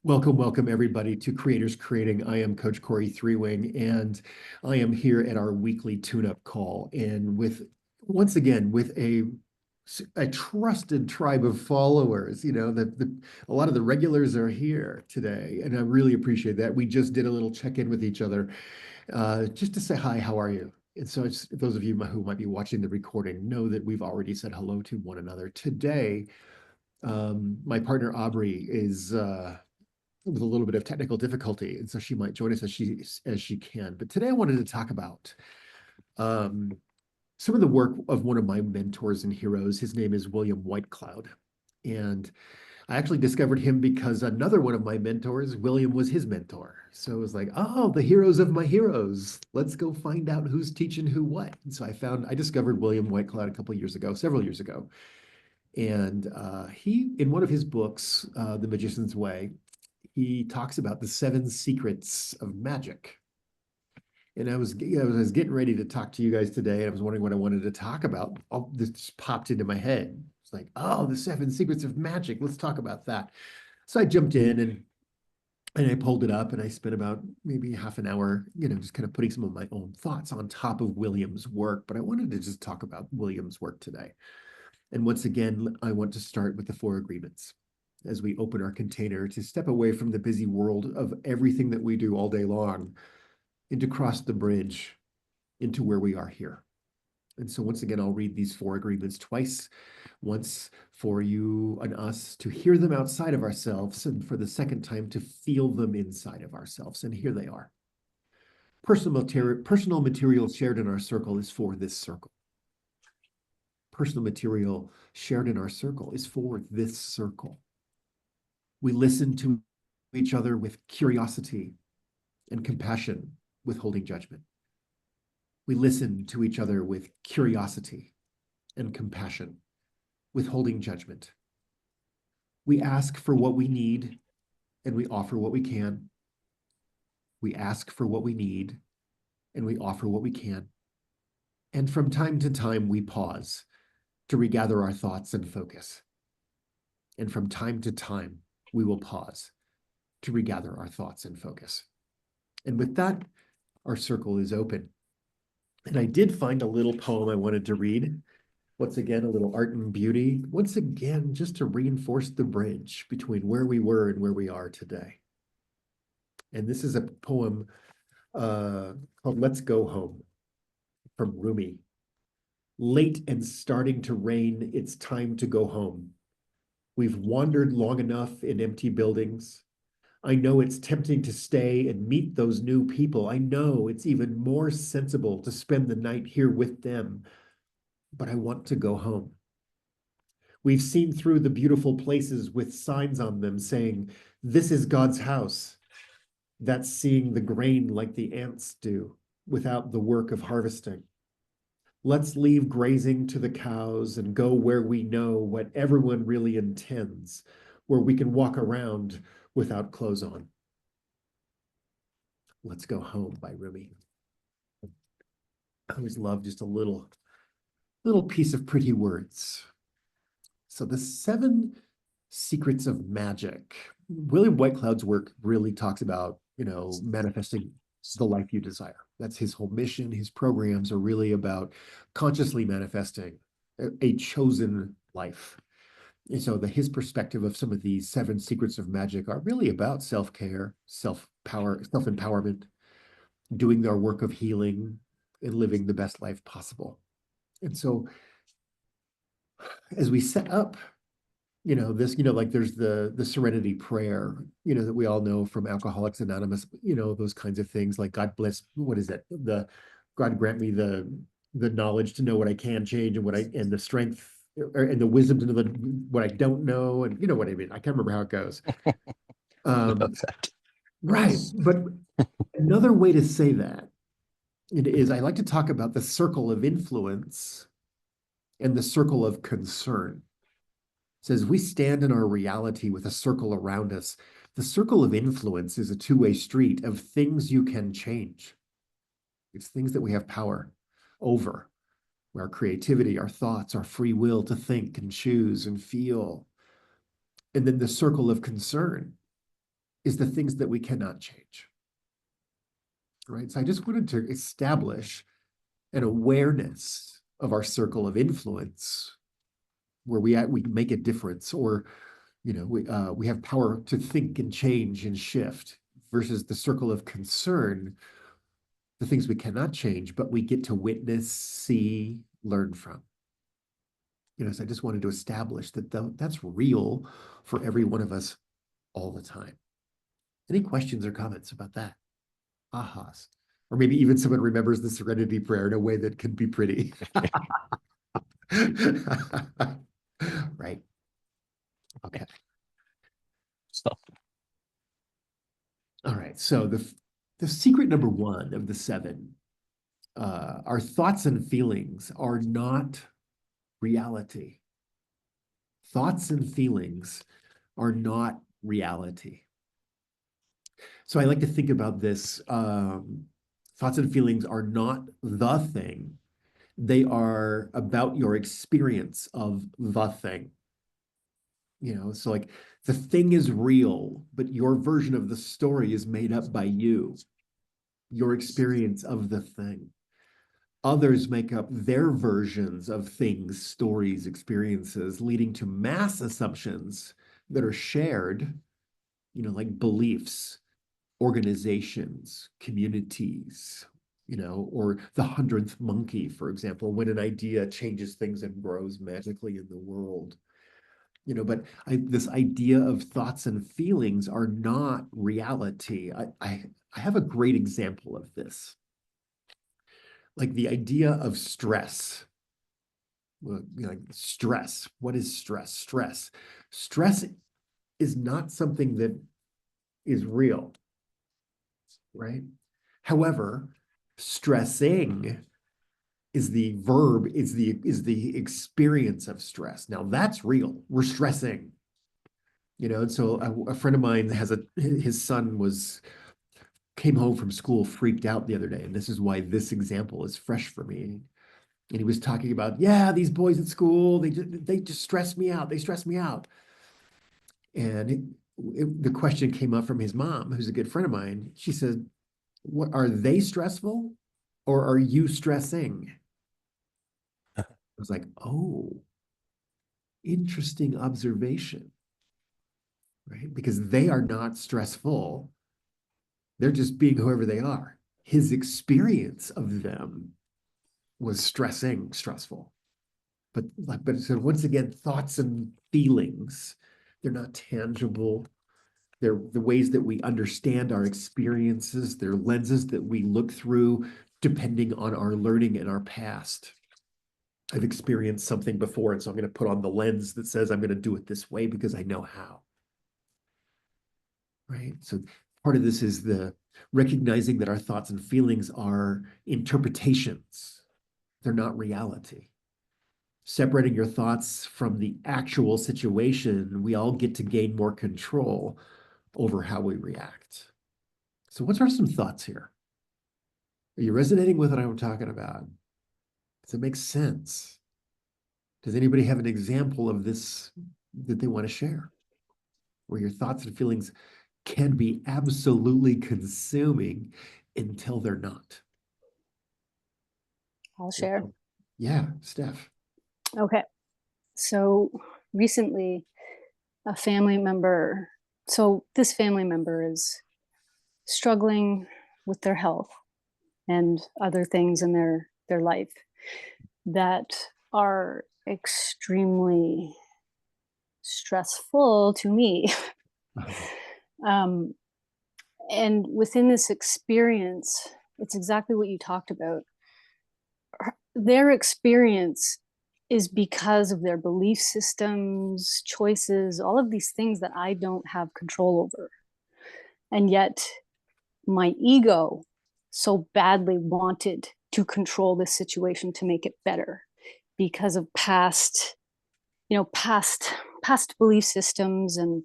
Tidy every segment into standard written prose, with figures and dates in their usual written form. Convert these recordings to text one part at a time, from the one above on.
Welcome everybody to Creators Creating. I am Coach Corey Three-Wing, and I am here at our weekly tune-up call. And once again, with a trusted tribe of followers, a lot of the regulars are here today, and I really appreciate that. We just did a little check-in with each other, just to say hi, how are you? And so those of you who might be watching the recording know that we've already said hello to one another. Today, my partner Aubrey is with a little bit of technical difficulty, and so she might join us as she can. But today I wanted to talk about some of the work of one of my mentors and heroes. His name is William Whitecloud, and I actually discovered him because another one of my mentors, William, was his mentor. So it was like, oh, the heroes of my heroes. Let's go find out who's teaching who what. And so I discovered William Whitecloud a couple of years ago, several years ago. And he, in one of his books, The Magician's Way, he talks about the 7 secrets of magic. And I was getting ready to talk to you guys today, and I was wondering what I wanted to talk about. This just popped into my head. It's like, oh, the 7 secrets of magic. Let's talk about that. So I jumped in and I pulled it up, and I spent about maybe half an hour, just kind of putting some of my own thoughts on top of William's work. But I wanted to just talk about William's work today. And once again, I want to start with the 4 agreements as we open our container to step away from the busy world of everything that we do all day long and to cross the bridge into where we are here. And so once again, I'll read these 4 agreements twice, once for you and us to hear them outside of ourselves, and for the second time to feel them inside of ourselves. And here they are. Personal material shared in our circle is for this circle. Personal material shared in our circle is for this circle. We listen to each other with curiosity and compassion, withholding judgment. We listen to each other with curiosity and compassion, withholding judgment. We ask for what we need and we offer what we can. We ask for what we need and we offer what we can. And from time to time, we pause to regather our thoughts and focus. And from time to time, we will pause to regather our thoughts and focus. And with that, our circle is open. And I did find a little poem I wanted to read. Once again, a little art and beauty. Once again, just to reinforce the bridge between where we were and where we are today. And this is a poem called Let's Go Home from Rumi. Late and starting to rain, it's time to go home. We've wandered long enough in empty buildings. I know it's tempting to stay and meet those new people. I know it's even more sensible to spend the night here with them, but I want to go home. We've seen through the beautiful places with signs on them saying, this is God's house. That's seeing the grain like the ants do without the work of harvesting. Let's leave grazing to the cows and go where we know what everyone really intends, where we can walk around without clothes on. Let's Go Home by Rumi. I always love just a little piece of pretty words. So the 7 secrets of magic. William Whitecloud's work really talks about, manifesting the life you desire. That's his whole mission. His programs are really about consciously manifesting a chosen life. And so his perspective of some of these 7 secrets of magic are really about self-care, self-empowerment, doing our work of healing, and living the best life possible. And so as we set up, like there's the serenity prayer, that we all know from Alcoholics Anonymous, those kinds of things like God bless, what is it? God grant me the knowledge to know what I can change and the strength and the wisdom to know what I don't know. And you know what I mean? I can't remember how it goes. Right. But another way to say that is I like to talk about the circle of influence and the circle of concern. It says we stand in our reality with a circle around us. The circle of influence is a two-way street of things you can change. It's things that we have power over. Our creativity, our thoughts, our free will to think and choose and feel. And then the circle of concern is the things that we cannot change, right? So I just wanted to establish an awareness of our circle of influence where we make a difference, or we have power to think and change and shift, versus the circle of concern, the things we cannot change, but we get to witness, see, learn from. So I just wanted to establish that that's real for every one of us all the time. Any questions or comments about that? Ahas. Or maybe even someone remembers the Serenity Prayer in a way that can be pretty. Right. Okay. Stuff. All right. So the secret number one of the 7, our thoughts and feelings are not reality. Thoughts and feelings are not reality. So I like to think about this. Thoughts and feelings are not the thing. They are about your experience of the thing. So like the thing is real, but your version of the story is made up by you, your experience of the thing. Others make up their versions of things, stories, experiences, leading to mass assumptions that are shared, like beliefs, organizations, communities, or the 100th monkey, for example, when an idea changes things and grows magically in the world. But this idea of thoughts and feelings are not reality. I have a great example of this. Like the idea of stress. Well, like stress. What is stress? Stress is not something that is real, right? However, stressing is the verb, is the experience of stress. Now that's real. We're stressing. And so a friend of mine his son came home from school freaked out the other day, and this is why this example is fresh for me. And he was talking about, yeah, these boys at school, they just stress me out. They stress me out. And the question came up from his mom, who's a good friend of mine. She said, "What are they stressful, or are you stressing?" I was like, oh, interesting observation, right? Because they are not stressful. They're just being whoever they are. His experience of them was stressful. But so once again, thoughts and feelings, they're not tangible. They're the ways that we understand our experiences. They're lenses that we look through depending on our learning and our past. I've experienced something before, and so I'm going to put on the lens that says I'm going to do it this way because I know how. Right? So part of this is the recognizing that our thoughts and feelings are interpretations. They're not reality. Separating your thoughts from the actual situation, we all get to gain more control over how we react. So what are some thoughts here? Are you resonating with what I'm talking about? Does it make sense? Does anybody have an example of this that they want to share? Where your thoughts and feelings can be absolutely consuming until they're not. I'll share. Yeah, Steph. Okay. So recently, this family member is struggling with their health and other things in their life that are extremely stressful to me. And within this experience, it's exactly what you talked about. Their experience is because of their belief systems, choices, all of these things that I don't have control over. And yet my ego so badly wanted to control this situation to make it better because of past belief systems and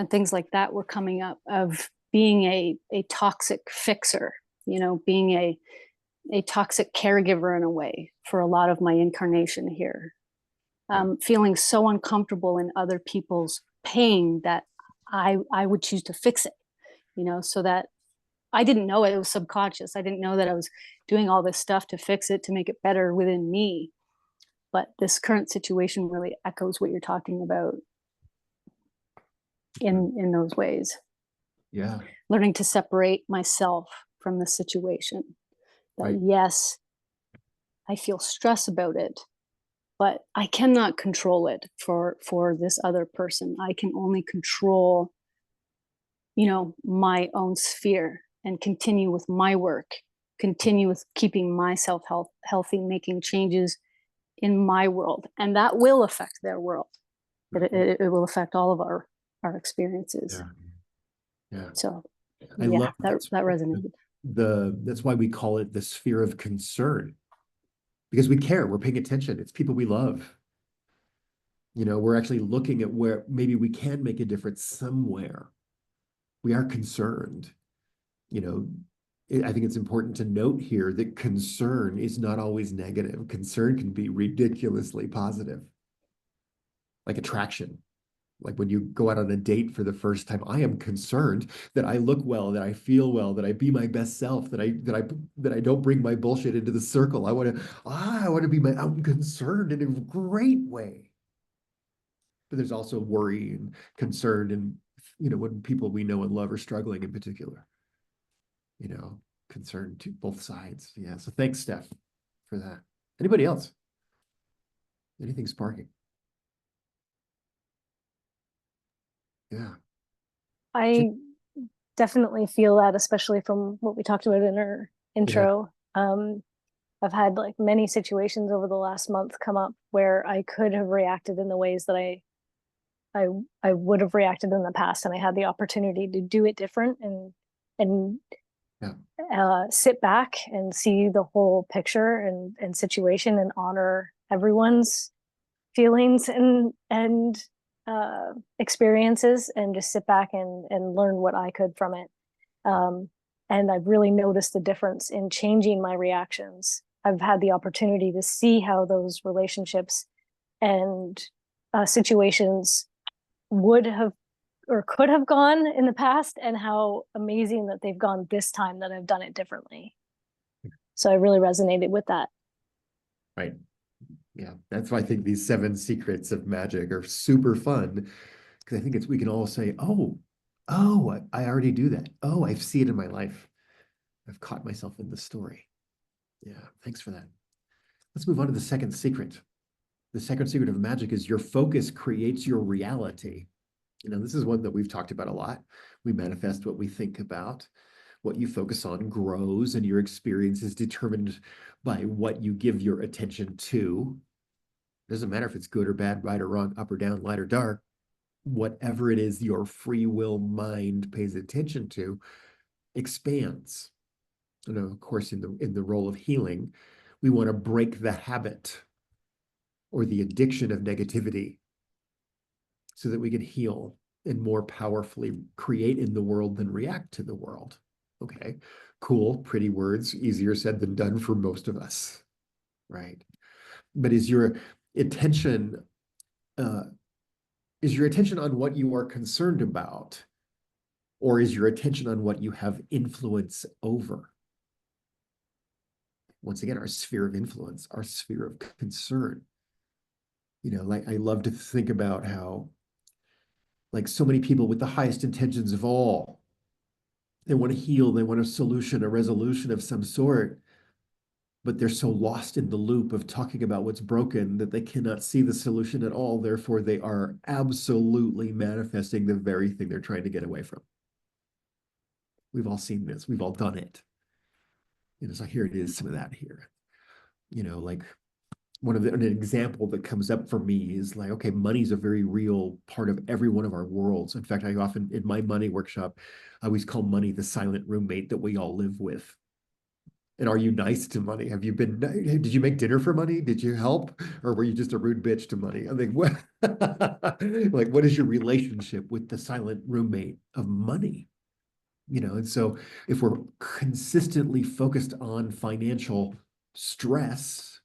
things like that were coming up, of being a toxic fixer, being a toxic caregiver in a way for a lot of my incarnation here. Feeling so uncomfortable in other people's pain that I would choose to fix it, so that I didn't know it. It was subconscious. I didn't know that I was doing all this stuff to fix it, to make it better within me. But this current situation really echoes what you're talking about in those ways. Yeah. Learning to separate myself from the situation. That Right. yes, I feel stress about it, but I cannot control it for this other person. I can only control, my own sphere and continue with my work, continue with keeping myself healthy, making changes in my world, and that will affect their world. It will affect all of our experiences. Yeah. Yeah. So I yeah, love that resonated. That's why we call it the sphere of concern, because we care, we're paying attention. It's people we love. We're actually looking at where maybe we can make a difference somewhere. We are concerned. I think it's important to note here that concern is not always negative. Concern can be ridiculously positive, like attraction. Like when you go out on a date for the first time, I am concerned that I look well, that I feel well, that I be my best self, that I don't bring my bullshit into the circle. I want to be I'm concerned in a great way. But there's also worry and concern, and when people we know and love are struggling in particular. Concern to both sides. Yeah. So thanks, Steph, for that. Anybody else? Anything sparking? Yeah. I definitely feel that, especially from what we talked about in our intro. I've had like many situations over the last month come up where I could have reacted in the ways that I would have reacted in the past, and I had the opportunity to do it different and sit back and see the whole picture and situation and honor everyone's feelings and experiences, and just sit back and learn what I could from it. And I've really noticed the difference in changing my reactions. I've had the opportunity to see how those relationships and situations would have or could have gone in the past, and how amazing that they've gone this time that I've done it differently. So I really resonated with that. Right. Yeah. That's why I think these 7 secrets of magic are super fun, because I think we can all say, oh, I already do that. Oh, I see it in my life. I've caught myself in the story. Yeah. Thanks for that. Let's move on to the second secret. The second secret of magic is your focus creates your reality. This is one that we've talked about a lot. We manifest what we think about. What you focus on grows, and your experience is determined by what you give your attention to. It doesn't matter if it's good or bad, right or wrong, up or down, light or dark. Whatever it is your free will mind pays attention to expands. Of course, in the role of healing, we want to break the habit or the addiction of negativity, so that we can heal and more powerfully create in the world than react to the world. Okay, cool, pretty words, easier said than done for most of us, right? But is your attention on what you are concerned about, or is your attention on what you have influence over? Once again, our sphere of influence, our sphere of concern. Like I love to think about how, like so many people with the highest intentions of all, they want to heal, they want a solution, a resolution of some sort, but they're so lost in the loop of talking about what's broken that they cannot see the solution at all. Therefore, they are absolutely manifesting the very thing they're trying to get away from. We've all seen this. We've all done it. So here it is, some of that here. Like an example that comes up for me is like, okay, money is a very real part of every one of our worlds. In fact, I often, in my money workshop, I always call money the silent roommate that we all live with. And are you nice to money? Did you make dinner for money? Did you help? Or were you just a rude bitch to money? I think, what, like, what is your relationship with the silent roommate of money? And so if we're consistently focused on financial stress,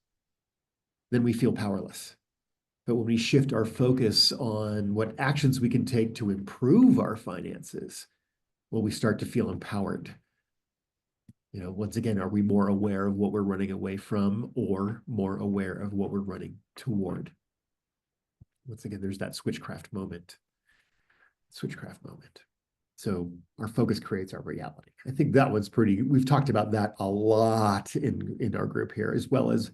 then we feel powerless. But when we shift our focus on what actions we can take to improve our finances, well, we start to feel empowered. Once again, are we more aware of what we're running away from or more aware of what we're running toward? Once again, there's that switchcraft moment. So our focus creates our reality. I think that one's we've talked about that a lot in our group here, as well as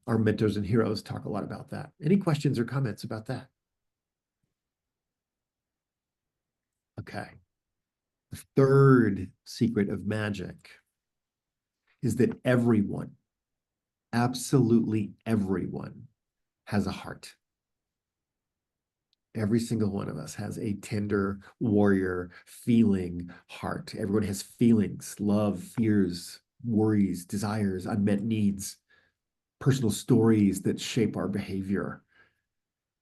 our mentors and heroes talk a lot about that. Any questions or comments about that? Okay. The third secret of magic is that everyone, absolutely everyone, has a heart. Every single one of us has a tender warrior feeling heart. Everyone has feelings, love, fears, worries, desires, unmet needs, personal stories that shape our behavior.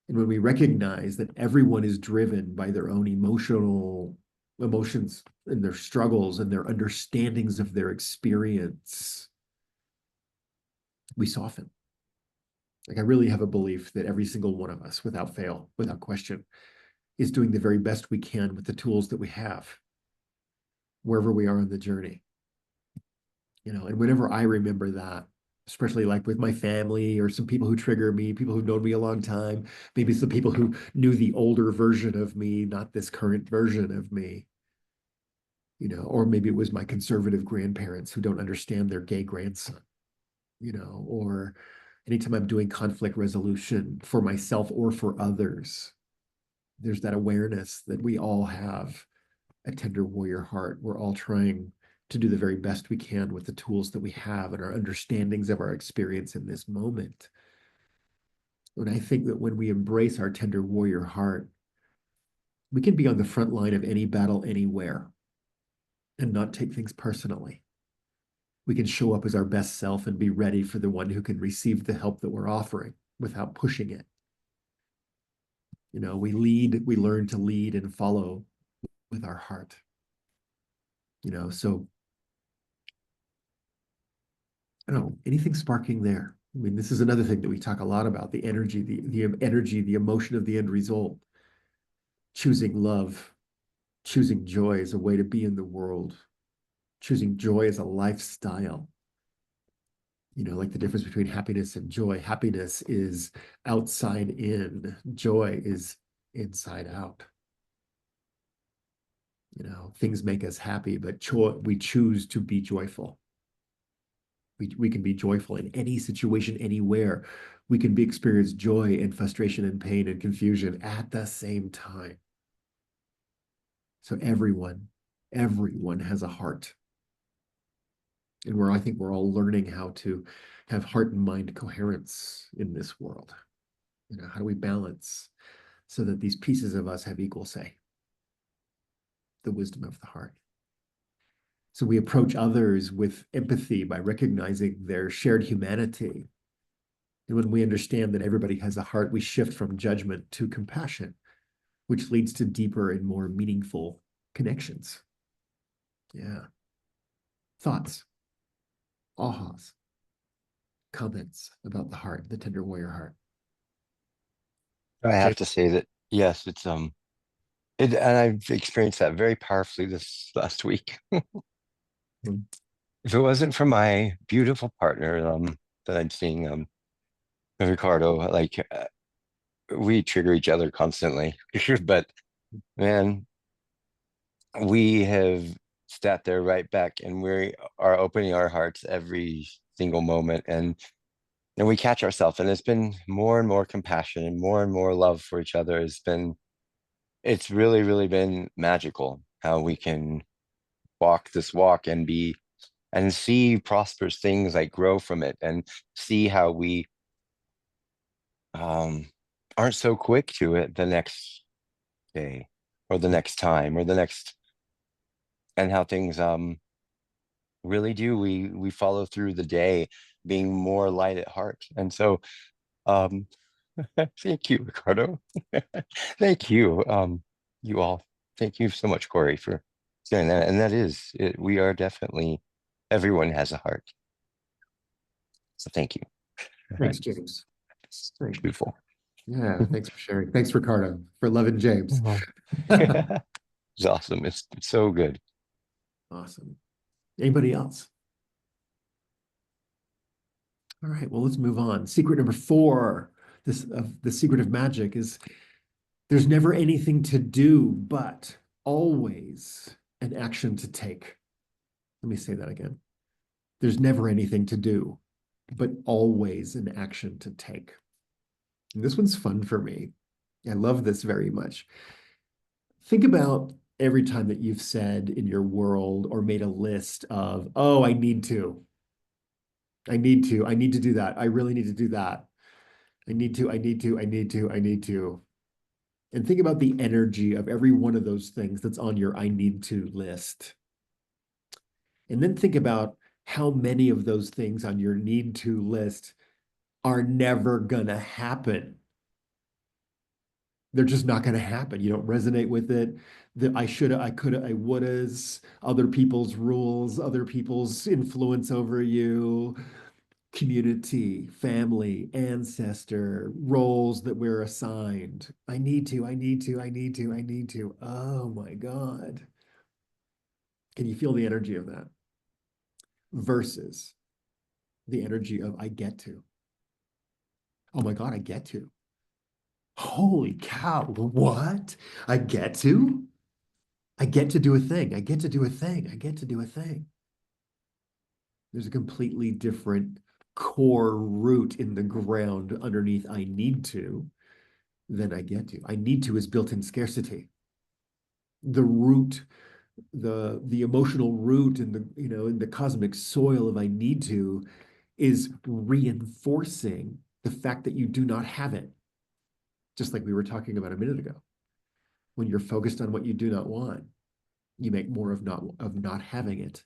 And when we recognize that everyone is driven by their own emotions and their struggles and their understandings of their experience, we soften. Like, I really have a belief that every single one of us, without fail, without question, is doing the very best we can with the tools that we have, wherever we are on the journey. And whenever I remember that, especially like with my family or some people who trigger me, people who've known me a long time, maybe some people who knew the older version of me, not this current version of me, or maybe it was my conservative grandparents who don't understand their gay grandson, or anytime I'm doing conflict resolution for myself or for others, there's that awareness that we all have a tender warrior heart. We're all trying to do the very best we can with the tools that we have and our understandings of our experience in this moment. And I think that when we embrace our tender warrior heart, we can be on the front line of any battle anywhere and not take things personally. We can show up as our best self and be ready for the one who can receive the help that we're offering without pushing it. We learn to lead and follow with our heart. So I don't know, anything sparking there? I mean, this is another thing that we talk a lot about, the energy, the emotion of the end result. Choosing love, choosing joy as a way to be in the world, choosing joy as a lifestyle. Like the difference between happiness and joy. Happiness is outside in, joy is inside out. Things make us happy, but we choose to be joyful. We can be joyful in any situation, anywhere. We can experience joy and frustration and pain and confusion at the same time. So everyone has a heart. And I think we're all learning how to have heart and mind coherence in this world. How do we balance so that these pieces of us have equal say? The wisdom of the heart. So we approach others with empathy by recognizing their shared humanity. And when we understand that everybody has a heart, we shift from judgment to compassion, which leads to deeper and more meaningful connections. Yeah. Thoughts, ahas, comments about the heart, the tender warrior heart. I have to say that, yes, and I've experienced that very powerfully this last week. If it wasn't for my beautiful partner that I'm seeing, Ricardo, like we trigger each other constantly, but man, we have sat there right back, and we are opening our hearts every single moment, and we catch ourselves, and it's been more and more compassion and more love for each other. It's really, really been magical how we can walk this walk and see prosperous things like grow from it, and see how we aren't so quick to it the next day or the next time or the next, and how things really do, we follow through the day being more light at heart. And so thank you, Ricardo. Thank you, you all. Thank you so much, Corey, for saying that. And that is it. We are definitely, everyone has a heart. So thank you. Thanks, James. Beautiful. Yeah, thanks for sharing. Thanks, Ricardo, for loving James. It's awesome. It's so good. Awesome. Anybody else? All right, well, let's move on. Secret number 4, this of the secret of magic is there's never anything to do, but always an action to take. Let me say that again. There's never anything to do, but always an action to take. And this one's fun for me. I love this very much. Think about every time that you've said in your world or made a list of, oh, I need to do that. I really need to do that. I need to. And think about the energy of every one of those things that's on your I need to list. And then think about how many of those things on your need to list are never gonna happen. They're just not gonna happen. You don't resonate with it. The I shoulda, I coulda, I wouldas, other people's rules, other people's influence over you, community, family, ancestor, roles that we're assigned. I need to. Oh my God. Can you feel the energy of that? Versus the energy of I get to. Oh my God, I get to. Holy cow, what? I get to? I get to do a thing. I get to do a thing. I get to do a thing. There's a completely different core root in the ground underneath I need to than I get to. I need to is built-in scarcity. The root, the emotional root in the, in the cosmic soil of I need to is reinforcing the fact that you do not have it. Just like we were talking about a minute ago. When you're focused on what you do not want, you make more of not having it.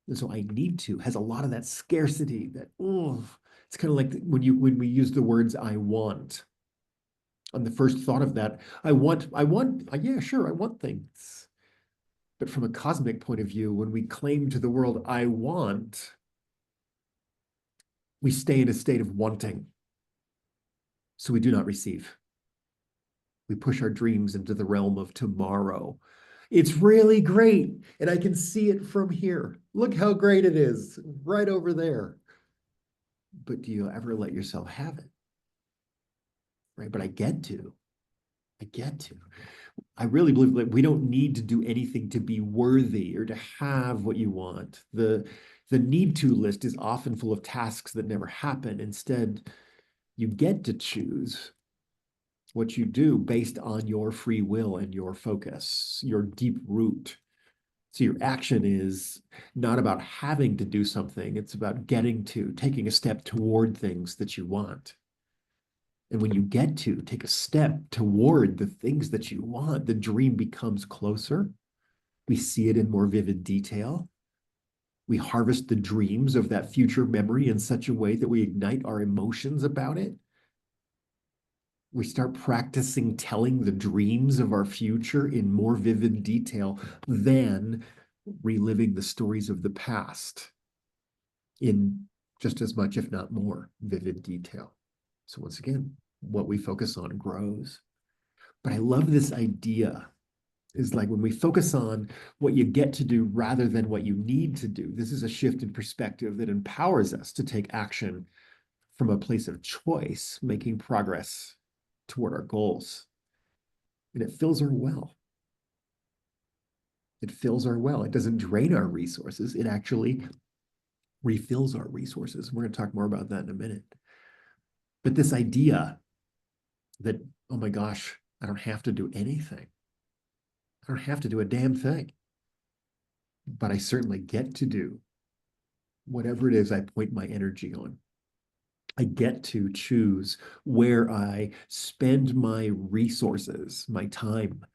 And so I need to has a lot of that scarcity that, it's kind of like when we use the words I want. On the first thought of that, yeah, sure, I want things. But from a cosmic point of view, when we claim to the world, I want, we stay in a state of wanting. So we do not receive. We push our dreams into the realm of tomorrow. It's really great. And I can see it from here. Look how great it is right over there. But do you ever let yourself have it? Right? But I get to. I really believe that we don't need to do anything to be worthy or to have what you want. The need to list is often full of tasks that never happen. Instead, you get to choose what you do based on your free will and your focus, your deep root. So your action is not about having to do something. It's about taking a step toward things that you want. And when you get to take a step toward the things that you want, the dream becomes closer. We see it in more vivid detail. We harvest the dreams of that future memory in such a way that we ignite our emotions about it. We start practicing telling the dreams of our future in more vivid detail than reliving the stories of the past in just as much, if not more, vivid detail. So once again, what we focus on grows. But I love this idea is like when we focus on what you get to do rather than what you need to do, this is a shift in perspective that empowers us to take action from a place of choice, making progress toward our goals. And it fills our well. It fills our well. It doesn't drain our resources. It actually refills our resources. We're going to talk more about that in a minute. But this idea that, oh my gosh, I don't have to do anything. I don't have to do a damn thing. But I certainly get to do whatever it is I point my energy on. I get to choose where I spend my resources, my time,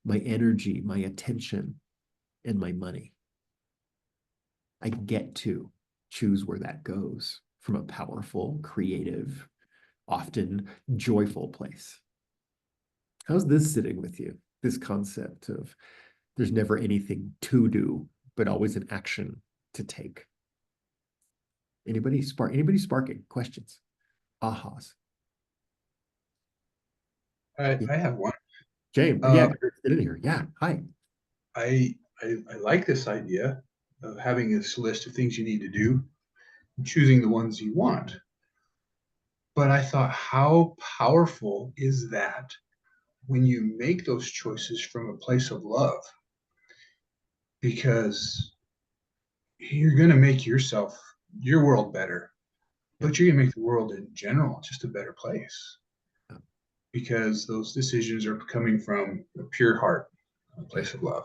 my energy, my attention, and my money. I get to choose where that goes from a powerful, creative, often joyful place. How's this sitting with you? This concept of there's never anything to do, but always an action to take. Anybody sparking questions? Ahas. I have one. James, yeah, get in here. Yeah, hi. I like this idea of having this list of things you need to do, and choosing the ones you want. But I thought, how powerful is that when you make those choices from a place of love? Because you're going to make your world better, but you're going to make the world in general just a better place because those decisions are coming from a pure heart, a place of love.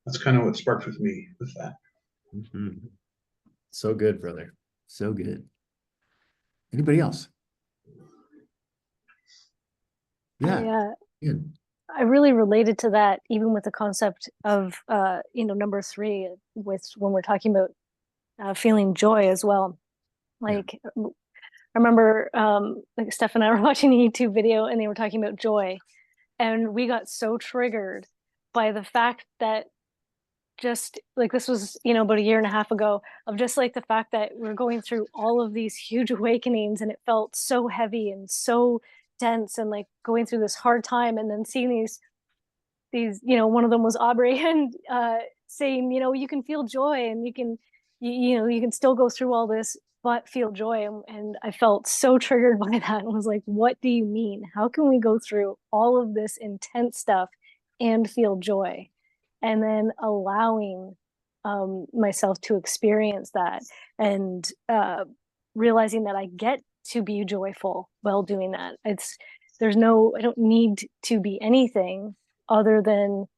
That's kind of what sparked with me with that. Mhm. So good, brother. So good. Anybody else? Yeah. Ian. I really related to that, even with the concept of, number 3, with when we're talking about feeling joy as well. Like, I remember, like Steph and I were watching a YouTube video and they were talking about joy, and we got so triggered by the fact that, just like, this was, about a year and a half ago, of just like the fact that we're going through all of these huge awakenings and it felt so heavy and so dense, and like going through this hard time, and then seeing these, one of them was Aubrey, and saying, you can feel joy, and you can still go through all this but feel joy. And I felt so triggered by that, and was like, what do you mean? How can we go through all of this intense stuff and feel joy? And then allowing myself to experience that, and realizing that I get to be joyful while doing that. I don't need to be anything other than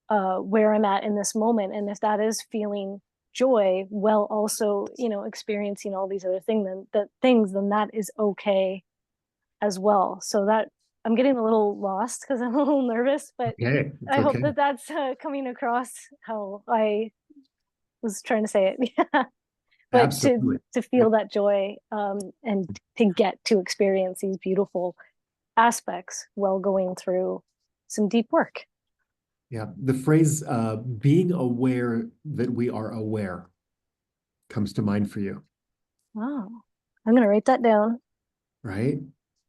where I'm at in this moment. And if that is feeling joy while also, experiencing all these other then that is okay as well. So that, I'm getting a little lost because I'm a little nervous, but Okay, it's I hope okay. that that's coming across how I was trying to say it. Yeah. But Absolutely. to feel that joy, and to get to experience these beautiful aspects while going through some deep work. Yeah, the phrase being aware that we are aware comes to mind for you, Wow. I'm going to write that down. right?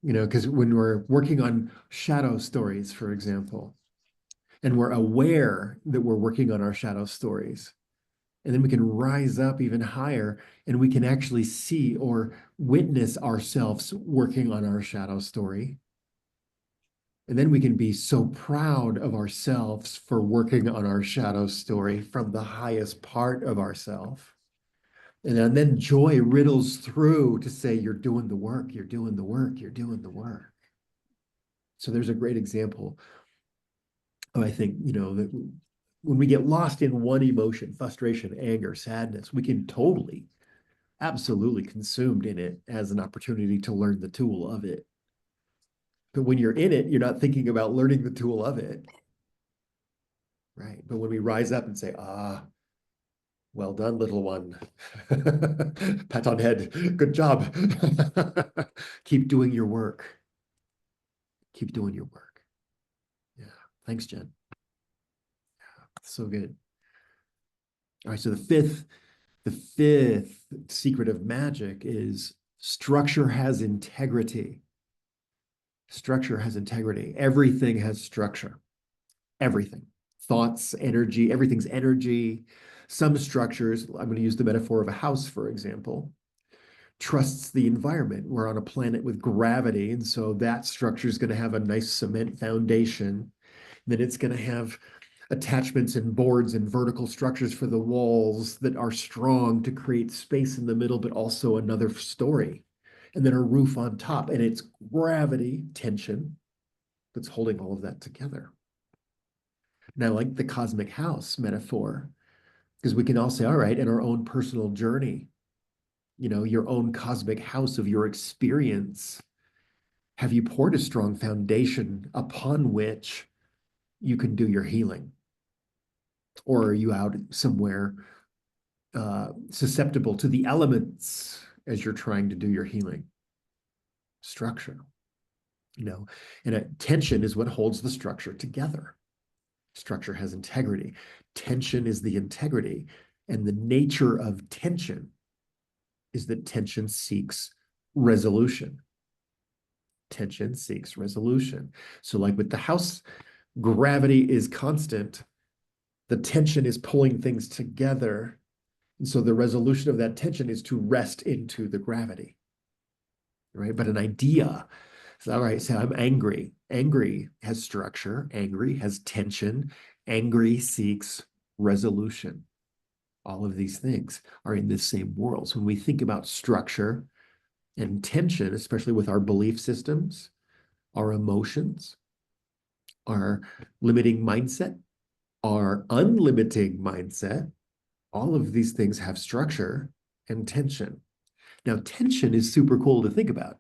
Because when we're working on shadow stories, for example, and we're aware that we're working on our shadow stories, and then we can rise up even higher and we can actually see or witness ourselves working on our shadow story. And then we can be so proud of ourselves for working on our shadow story from the highest part of ourselves. And then joy riddles through to say, you're doing the work, you're doing the work, you're doing the work. So there's a great example of, I think, that when we get lost in one emotion, frustration, anger, sadness, we can totally, absolutely consumed in it as an opportunity to learn the tool of it. But when you're in it, you're not thinking about learning the tool of it. Right. But when we rise up and say, well done, little one. Pat on head. Good job. Keep doing your work. Keep doing your work. Yeah. Thanks, Jen. Yeah, so good. All right. So the fifth secret of magic is structure has integrity. Structure has integrity. Everything has structure. Everything. Thoughts, energy, everything's energy. Some structures, I'm going to use the metaphor of a house, for example, trusts the environment. We're on a planet with gravity, and so that structure is going to have a nice cement foundation. Then it's going to have attachments and boards and vertical structures for the walls that are strong to create space in the middle, but also another story. And then a roof on top, and it's gravity, tension, that's holding all of that together. And I like the cosmic house metaphor because we can all say, all right, in our own personal journey, your own cosmic house of your experience, have you poured a strong foundation upon which you can do your healing? Or are you out somewhere susceptible to the elements as you're trying to do your healing? Structure, and a tension is what holds the structure together. Structure has integrity. Tension is the integrity. And the nature of tension is that tension seeks resolution. Tension seeks resolution. So like with the house, gravity is constant. The tension is pulling things together. And so the resolution of that tension is to rest into the gravity, right? But an idea, so, all right, so I'm angry. Angry has structure. Angry has tension. Angry seeks resolution. All of these things are in this same world. So when we think about structure and tension, especially with our belief systems, our emotions, our limiting mindset, our unlimiting mindset, all of these things have structure and tension. Now, tension is super cool to think about.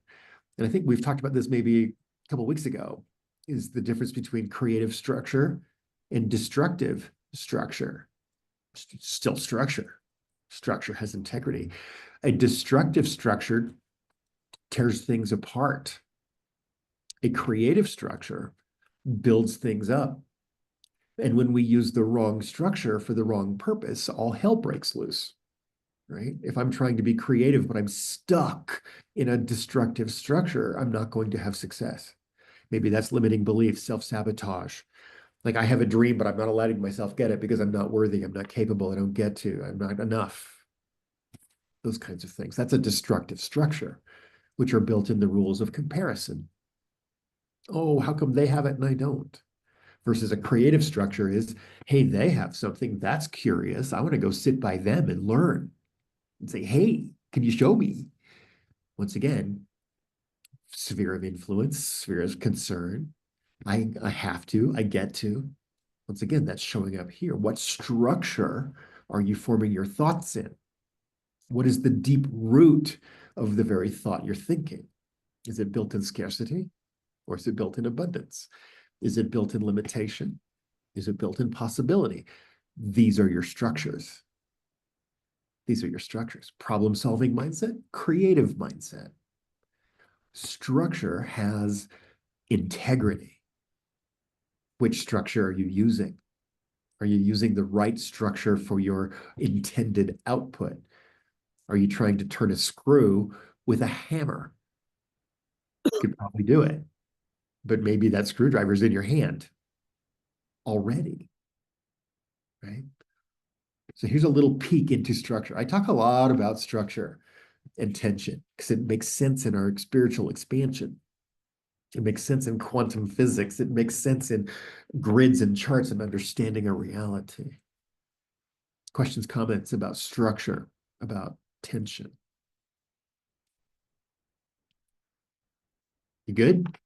And I think we've talked about this maybe a couple of weeks ago, is the difference between creative structure and destructive structure. Still structure. Structure has integrity. A destructive structure tears things apart. A creative structure builds things up. And when we use the wrong structure for the wrong purpose, all hell breaks loose, right? If I'm trying to be creative, but I'm stuck in a destructive structure, I'm not going to have success. Maybe that's limiting beliefs, self-sabotage. Like I have a dream, but I'm not letting myself get it because I'm not worthy, I'm not capable, I don't get to, I'm not enough. Those kinds of things. That's a destructive structure, which are built in the rules of comparison. Oh, how come they have it and I don't? Versus a creative structure is, hey, they have something that's curious. I want to go sit by them and learn and say, hey, can you show me? Once again, sphere of influence, sphere of concern. I have to, I get to. Once again, that's showing up here. What structure are you forming your thoughts in? What is the deep root of the very thought you're thinking? Is it built in scarcity or is it built in abundance? Is it built in limitation? Is it built in possibility? These are your structures. These are your structures. Problem-solving mindset, creative mindset. Structure has integrity. Which structure are you using? Are you using the right structure for your intended output? Are you trying to turn a screw with a hammer? You could probably do it, but maybe that screwdriver's in your hand already, right? So here's a little peek into structure. I talk a lot about structure and tension because it makes sense in our spiritual expansion. It makes sense in quantum physics. It makes sense in grids and charts and understanding a reality. Questions, comments about structure, about tension. You good?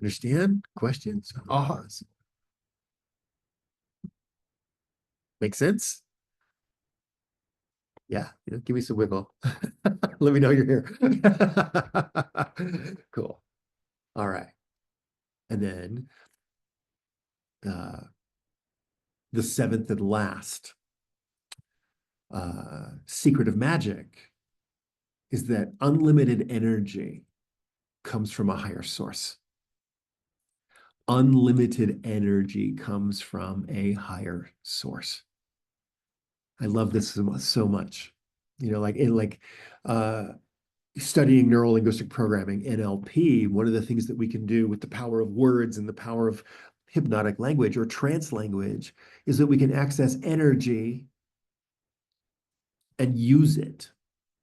Understand? Questions? Ahas. Make sense? Yeah, give me some wiggle. Let me know you're here. Cool. All right. And then the seventh and last secret of magic is that unlimited energy comes from a higher source. Unlimited energy comes from a higher source. I love this so much. Studying neuro-linguistic programming, NLP, one of the things that we can do with the power of words and the power of hypnotic language or trance language is that we can access energy and use it.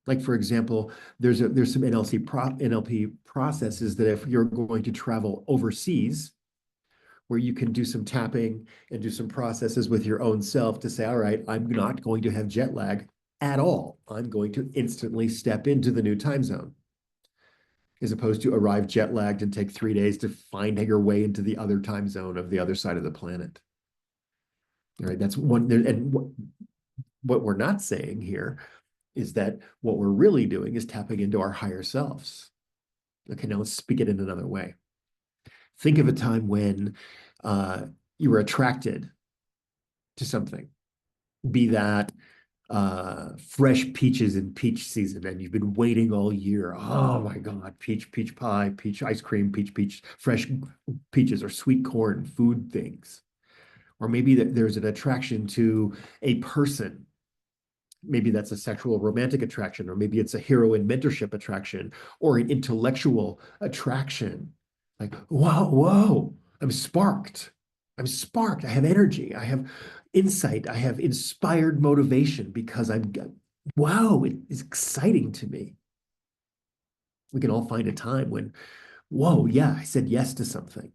Like, for example, there's some NLP processes that if you're going to travel overseas, where you can do some tapping and do some processes with your own self to say, all right, I'm not going to have jet lag at all. I'm going to instantly step into the new time zone, as opposed to arrive jet lagged and take 3 days to find your way into the other time zone of the other side of the planet. All right, that's one. And what we're not saying here is that what we're really doing is tapping into our higher selves. Okay, now let's speak it in another way. Think of a time when you were attracted to something, be that fresh peaches in peach season, and you've been waiting all year. Oh my God, peach pie, peach ice cream, peach, fresh peaches or sweet corn, food things. Or maybe there's an attraction to a person Maybe that's a sexual romantic attraction, or maybe it's a hero and mentorship attraction, or an intellectual attraction. Like, whoa, whoa, I'm sparked. I'm sparked. I have energy. I have insight. I have inspired motivation because wow, it is exciting to me. We can all find a time when, whoa, yeah, I said yes to something.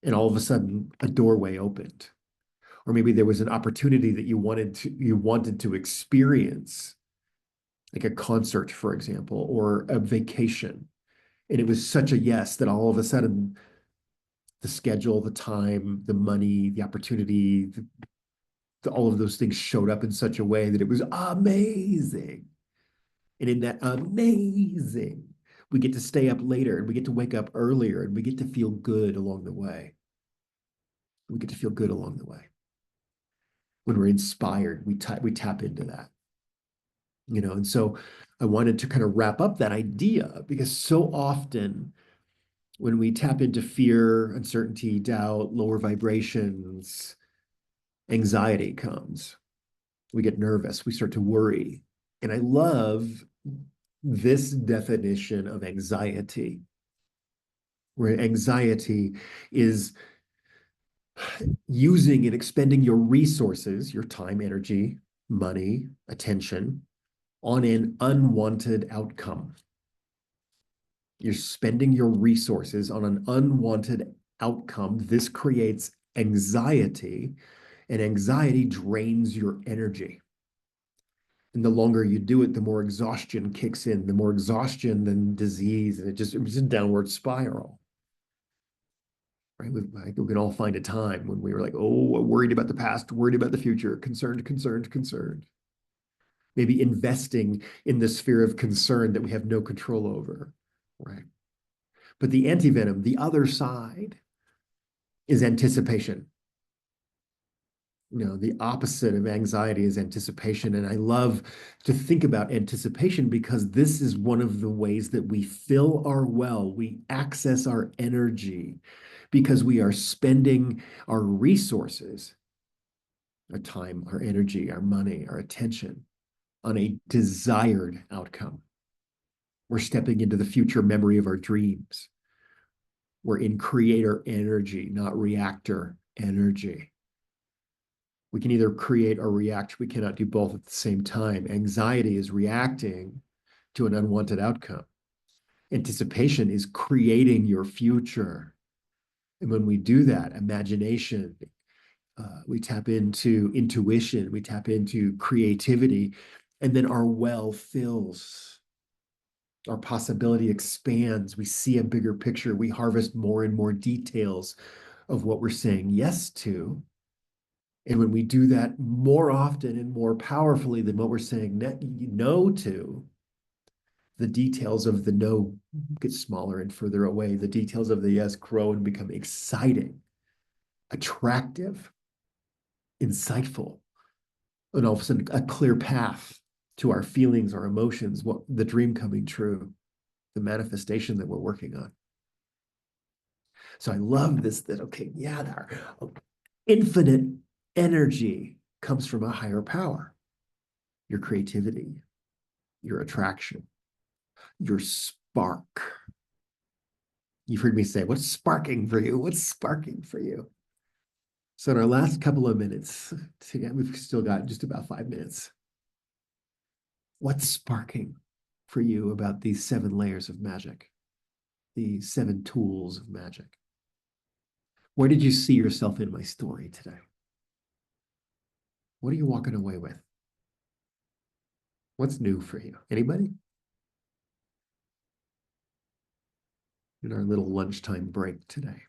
And all of a sudden, a doorway opened. Or maybe there was an opportunity that you wanted to experience, like a concert, for example, or a vacation. And it was such a yes that all of a sudden the schedule, the time, the money, the opportunity, all of those things showed up in such a way that it was amazing. And in that amazing, we get to stay up later and we get to wake up earlier and we get to feel good along the way. We get to feel good along the way. When we're inspired, we tap into that. And so I wanted to kind of wrap up that idea, because so often when we tap into fear, uncertainty, doubt, lower vibrations, anxiety comes. We get nervous, we start to worry. And I love this definition of anxiety, where anxiety is using and expending your resources, your time, energy, money, attention, on an unwanted outcome. You're spending your resources on an unwanted outcome. This creates anxiety, and anxiety drains your energy. And the longer you do it, the more exhaustion kicks in, the more exhaustion, then disease, and it's a downward spiral. Right? We can all find a time when we were like, oh, worried about the past, worried about the future, concerned, concerned, concerned. Maybe investing in the sphere of concern that we have no control over, right? But the antivenom, the other side, is anticipation. The opposite of anxiety is anticipation. And I love to think about anticipation because this is one of the ways that we fill our well, we access our energy, because we are spending our resources, our time, our energy, our money, our attention on a desired outcome. We're stepping into the future memory of our dreams. We're in creator energy, not reactor energy. We can either create or react. We cannot do both at the same time. Anxiety is reacting to an unwanted outcome. Anticipation is creating your future. And when we do that, imagination, we tap into intuition, we tap into creativity, and then our well fills. Our possibility expands. We see a bigger picture. We harvest more and more details of what we're saying yes to. And when we do that more often and more powerfully than what we're saying no to, the details of the no get smaller and further away. The details of the yes grow and become exciting, attractive, insightful, and all of a sudden a clear path to our feelings, our emotions, what the dream coming true, the manifestation that we're working on. So I love this, that, okay, yeah, our infinite energy comes from a higher power. Your creativity, your attraction, your spark. You've heard me say, what's sparking for you? What's sparking for you? So in our last couple of minutes, we've still got just about 5 minutes. What's sparking for you about these 7 layers of magic, the 7 tools of magic? Where did you see yourself in my story today? What are you walking away with? What's new for you? Anybody? In our little lunchtime break today.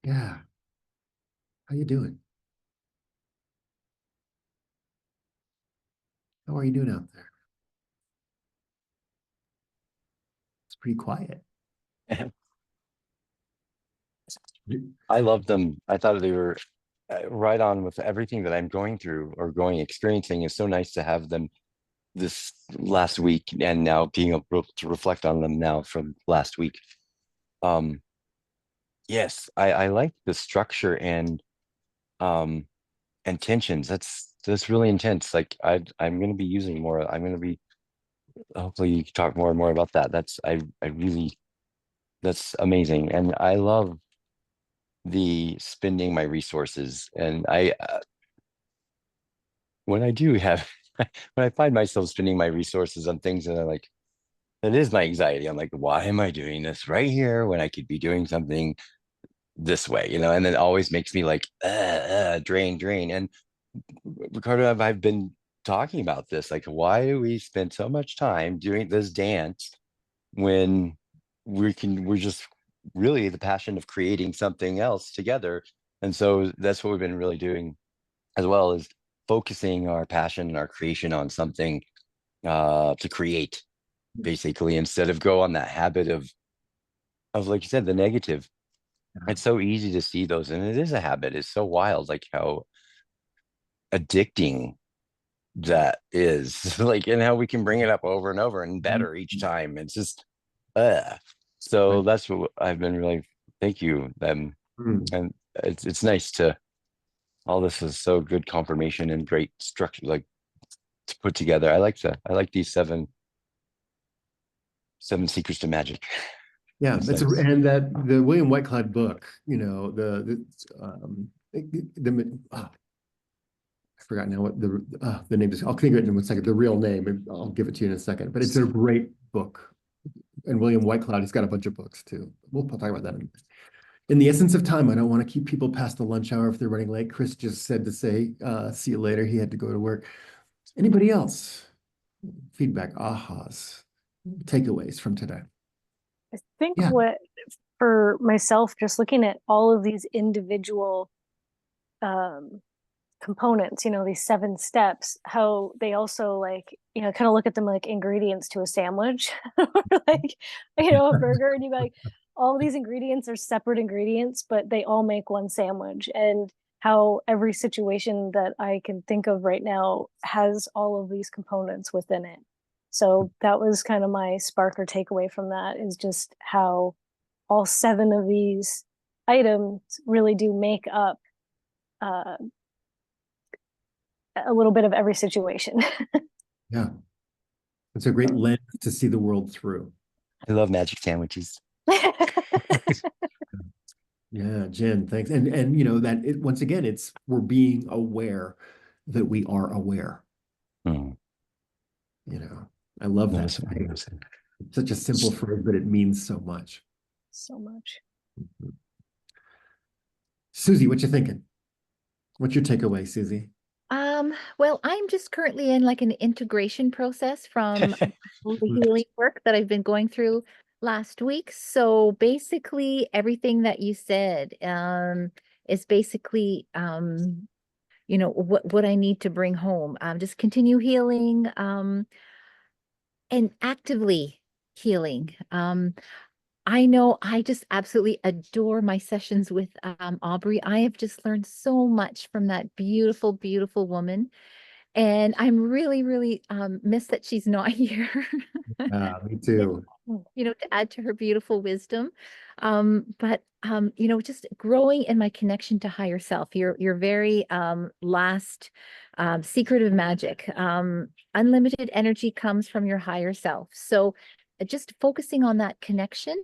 Yeah. How you doing? How are you doing out there? It's pretty quiet. I love them. I thought they were right on with everything that I'm going through or experiencing. It's so nice to have them this last week and now being able to reflect on them now from last week. Yes, I like the structure and intentions. That's really intense. Like I'm going to be using more. I'm going to be, hopefully you can talk more and more about that. I really, that's amazing. And I love the spending my resources. And when I do have, when I find myself spending my resources on things that are like, that is my anxiety. I'm like, why am I doing this right here when I could be doing something this way, and it always makes me like, drain. And Ricardo, I've been talking about this, like, why do we spend so much time doing this dance when we're just really the passion of creating something else together. And so that's what we've been really doing as well, is focusing our passion and our creation on something to create, basically, instead of go on that habit of like you said, the negative. It's so easy to see those, and it is a habit. It's so wild, like how addicting that is, like, and how we can bring it up over and over and better each time. It's just, so Right. that's what I've been really, thank you. Mm. And it's nice to, all this is so good confirmation and great structure, like to put together. I like these seven secrets to magic. Yeah, It's that's nice. and that the William Whitecloud book, I forgot now what the name is. I'll think of it in 1 second. The real name, and I'll give it to you in a second. But it's a great book. And William Whitecloud, he's got a bunch of books too. We'll talk about that in the essence of time. I don't want to keep people past the lunch hour if they're running late. Chris just said to say, see you later. He had to go to work. Anybody else? Feedback, ahas, takeaways from today. I think Yeah. what for myself, just looking at all of these individual um, components, these 7 steps, how they also like, kind of look at them like ingredients to a sandwich, or like, a burger, and you like, all these ingredients are separate ingredients, but they all make one sandwich. And how every situation that I can think of right now has all of these components within it. So that was kind of my spark or takeaway from that, is just how all 7 of these items really do make up uh, a little bit of every situation. Yeah. It's a great lens to see the world through. I love magic sandwiches. Yeah, Jen, thanks. And that once again, we're being aware that we are aware. Mm. I love that. Nice, nice. Such a simple phrase, but it means so much. So much. Susie, what you thinking? What's your takeaway, Susie? Well, I'm just currently in like an integration process from all the healing work that I've been going through last week. So basically everything that you said is basically what I need to bring home. Just continue healing and actively healing. I know I just absolutely adore my sessions with Aubrey. I have just learned so much from that beautiful, beautiful woman. And I'm really, really miss that she's not here. Me too. To add to her beautiful wisdom. But just growing in my connection to higher self, your very last secret of magic. Unlimited energy comes from your higher self. So just focusing on that connection,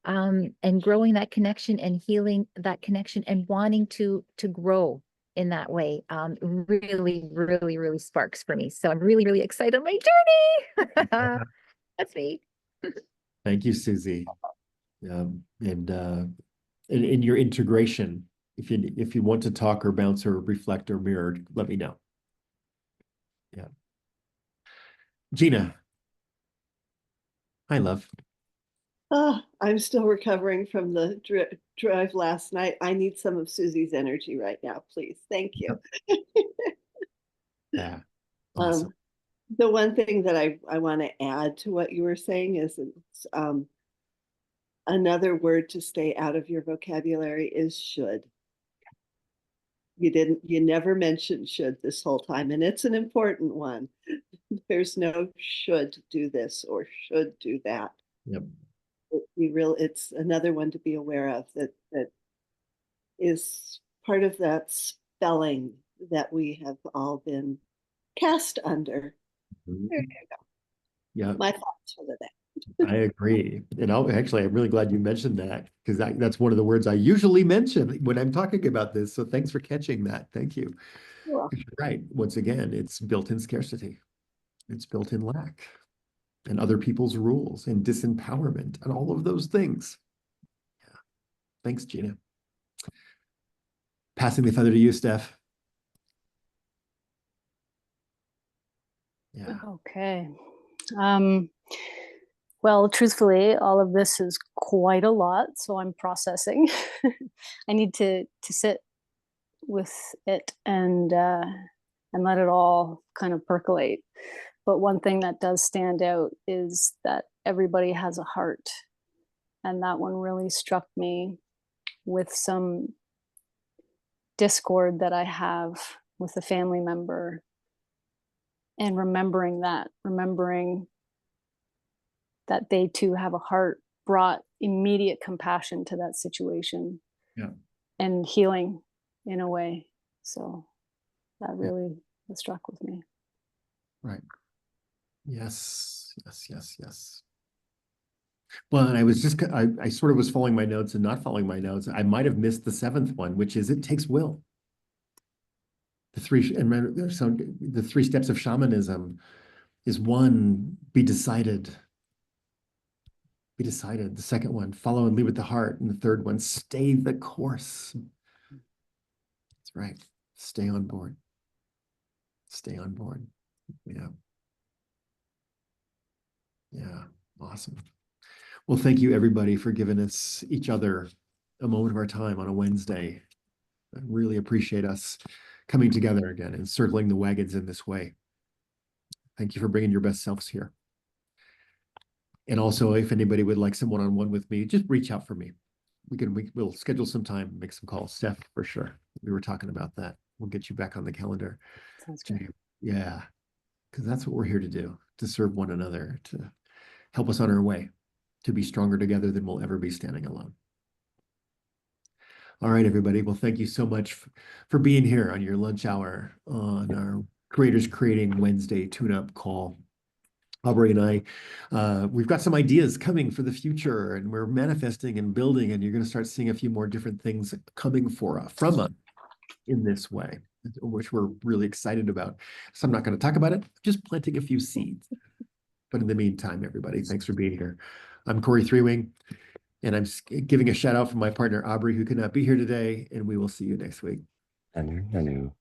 and growing that connection and healing that connection and wanting to grow in that way, really, really, really sparks for me. So I'm really, really excited on my journey. That's me. Thank you, Susie. And in your integration, if you want to talk or bounce or reflect or mirror, let me know. Yeah. Gina. Hi, love. I'm still recovering from the drive last night. I need some of Susie's energy right now, please. Thank you. Yeah. Awesome. The one thing that I want to add to what you were saying is another word to stay out of your vocabulary is should. You never mentioned should this whole time, and it's an important one. There's no should do this or should do that. Yep. It's another one to be aware of that is part of that spelling that we have all been cast under. There you go. Yeah, My thoughts for the day. I agree. And actually, I'm really glad you mentioned that because that's one of the words I usually mention when I'm talking about this. So thanks for catching that. Thank you. Well, You're right. Once again, it's built-in scarcity. It's built-in lack and other people's rules and disempowerment and all of those things. Yeah. Thanks, Gina. Passing the feather to you, Steph. Yeah. Okay. Well, truthfully, all of this is quite a lot, so I'm processing. I need to sit with it and let it all kind of percolate. But one thing that does stand out is that everybody has a heart, and that one really struck me with some discord that I have with a family member, and remembering that they too have a heart brought immediate compassion to that situation. Yeah. And healing in a way. So that Yeah. really struck with me. Right. Yes, yes, yes, yes. Well, and I was just, I sort of was following my notes and not following my notes. I might have missed the seventh one, which is it takes will. The the 3 steps of shamanism is 1, be decided. Be decided. The second one, follow and lead with the heart. And the third one, stay the course. That's right. Stay on board. Stay on board. Yeah. Yeah. Awesome. Well, thank you everybody for giving us each other a moment of our time on a Wednesday. I really appreciate us coming together again and circling the wagons in this way. Thank you for bringing your best selves here. And also, if anybody would like some one-on-one with me, just reach out for me. We'll schedule some time, make some calls. Steph, for sure. We were talking about that. We'll get you back on the calendar. Sounds good. Yeah, because that's what we're here to do, to serve one another, to help us on our way, to be stronger together than we'll ever be standing alone. All right, everybody. Well, thank you so much for being here on your lunch hour on our Creators Creating Wednesday tune-up call. Aubrey and I, we've got some ideas coming for the future, and we're manifesting and building, and you're going to start seeing a few more different things coming from us in this way, which we're really excited about. So I'm not going to talk about it, just planting a few seeds. But in the meantime, everybody, thanks for being here. I'm Corey Three-Wing, and I'm giving a shout out from my partner, Aubrey, who could not be here today, and we will see you next week. I knew.